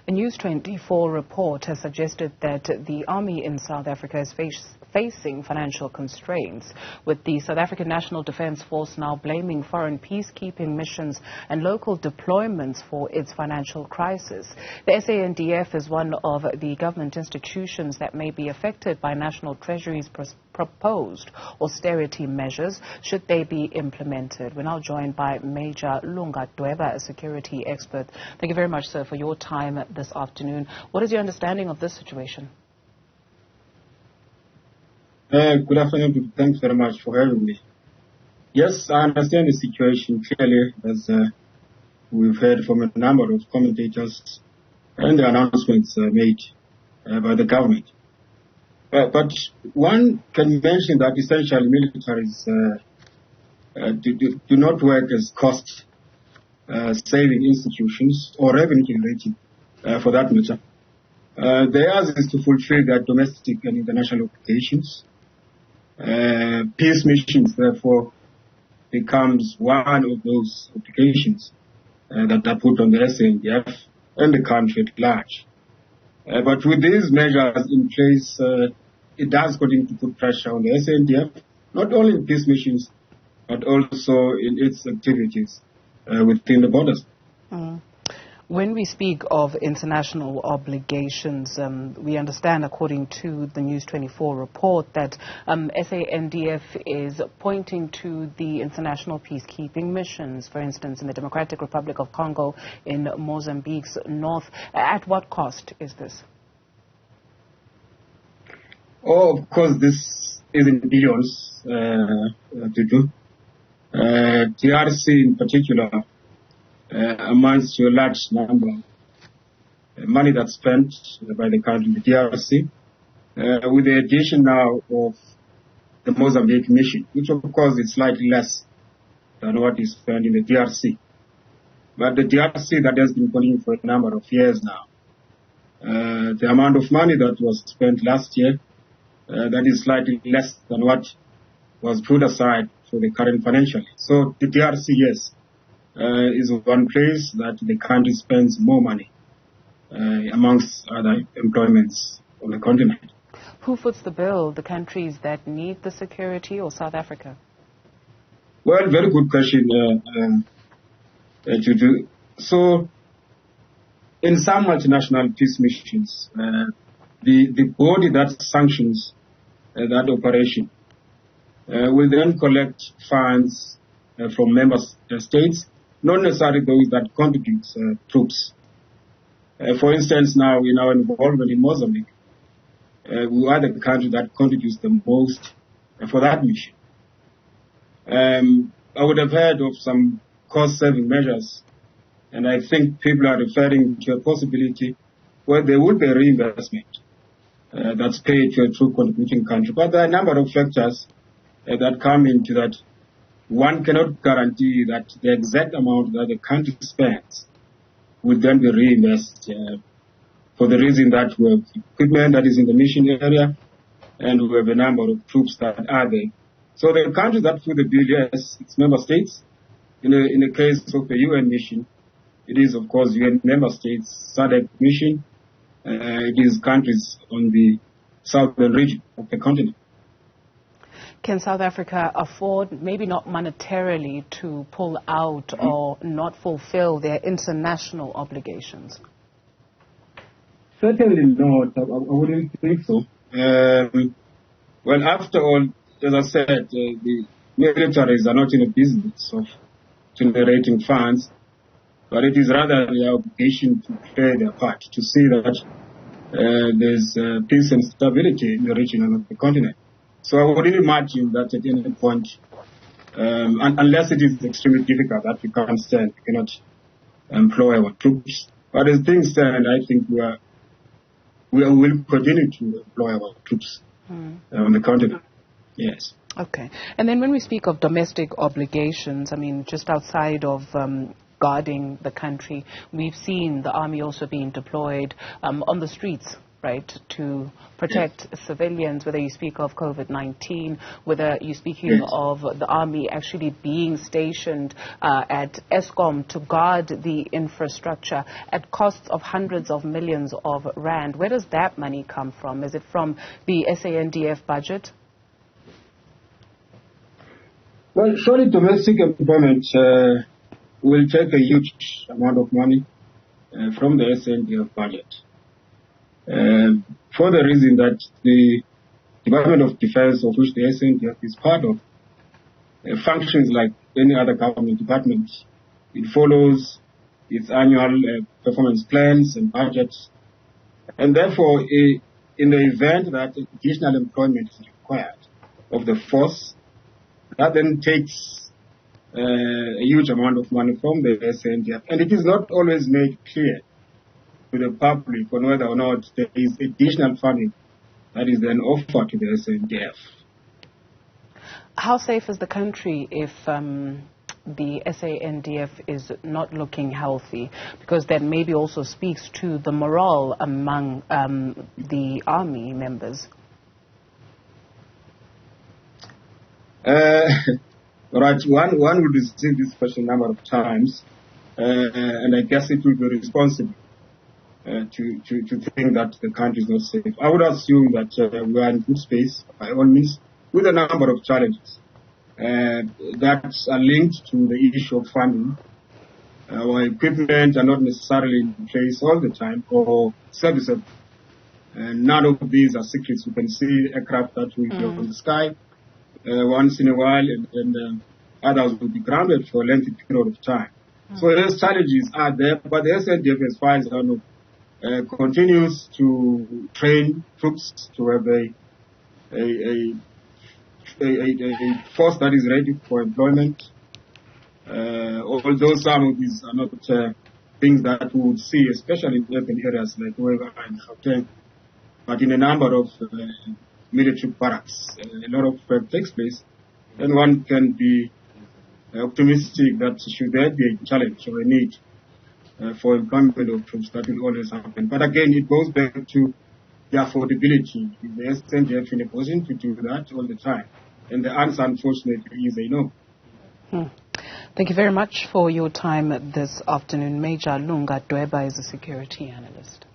A News 24 report has suggested that the army in South Africa is facing financial constraints, with the South African National Defence Force now blaming foreign peacekeeping missions and local deployments for its financial crisis. The SANDF is one of the government institutions that may be affected by National Treasury's proposed austerity measures should they be implemented. We're now joined by Major Lunga Dweba, a security expert. Thank you very much, sir, for your time this afternoon. What is your understanding of this situation? Good afternoon. Thanks very much for having me. Yes, I understand the situation clearly, as we've heard from a number of commentators and the announcements made by the government. But one can mention that essentially militaries do not work as cost-saving institutions or revenue-generating, for that matter. Theirs is to fulfill their domestic and international obligations. Peace missions, therefore, becomes one of those obligations that are put on the SANDF and the country at large. But with these measures in place, it does continue to put pressure on the SANDF, not only in peace missions, but also in its activities within the borders. When we speak of international obligations, we understand, according to the News 24 report, that SANDF is pointing to the international peacekeeping missions, for instance, in the Democratic Republic of Congo, in Mozambique's north. At what cost is this? Oh, of course, this is in billions to do. DRC in particular amounts to a large number. Money that's spent by the country in the DRC, with the addition now of the Mozambique mission, which of course is slightly less than what is spent in the DRC. But the DRC that has been going for a number of years now, the amount of money that was spent last year, that is slightly less than what was put aside for the current financial year. So the DRC, yes, is one place that the country spends more money amongst other employments on the continent. Who foots the bill? The countries that need the security or South Africa? Well, very good question. So, in some multinational peace missions, the body that sanctions that operation will then collect funds from member states, not necessarily those that contribute troops. For instance, now in our involvement in Mozambique, we are the country that contributes the most for that mission. I would have heard of some cost-saving measures, and I think people are referring to a possibility where there would be a reimbursement that's paid to a troop contributing country. But there are a number of factors that come into that. One cannot guarantee that the exact amount that the country spends would then be reimbursed for the reason that we have equipment that is in the mission area and we have a number of troops that are there. So the countries that foot the bill, yes, it's member states. In the case of the UN mission, it is, of course, UN member states, SADC mission. It is countries on the southern region of the continent. Can South Africa afford, maybe not monetarily, to pull out or not fulfill their international obligations? Certainly not. I wouldn't think so. Well, after all, as I said, the militaries are not in the business of generating funds, but it is rather their obligation to play their part, to see that there's peace and stability in the region and of the continent. So I wouldn't imagine that at any point, unless it is extremely difficult that we can't stand, we cannot employ our troops. But as things stand, I think we will continue to employ our troops on the continent. Yes. Okay. And then when we speak of domestic obligations, I mean, just outside of guarding the country, we've seen the army also being deployed on the streets right, to protect civilians, whether you speak of COVID-19, whether you're speaking of the army actually being stationed at Eskom to guard the infrastructure at costs of hundreds of millions of rand. Where does that money come from? Is it from the SANDF budget? Well, surely domestic employment will take a huge amount of money from the SANDF budget. For the reason that the Department of Defense, of which the SANDF is part of, functions like any other government department. It follows its annual performance plans and budgets. And therefore, in the event that additional employment is required of the force, that then takes a huge amount of money from the SANDF. And it is not always made clear to the public on whether or not there is additional funding that is then offered to the SANDF. How safe is the country if the SANDF is not looking healthy? Because that maybe also speaks to the morale among the army members. Right, one would receive this question a number of times, and I guess it would be responsible to think that the country is not safe. I would assume that we are in good space, by all means, with a number of challenges that are linked to the issue of funding. Our equipment are not necessarily in place all the time, or serviceable. None of these are secrets. You can see aircraft that will go from the sky once in a while, and others will be grounded for a lengthy period of time. So those challenges are there, but the SANDF, as far as I know, continues to train troops to have a force that is ready for employment. Although some of these are not things that we would see, especially in urban areas like Dweba and Gauteng, but in a number of military barracks, a lot of work takes place, and one can be optimistic that should there be a challenge or a need for employment of troops, that will always happen. But again, it goes back to the affordability. The SANDF in a position to do that all the time, and the answer, unfortunately, is a no. Thank you very much for your time this afternoon. Major Lunga Dweba is a security analyst.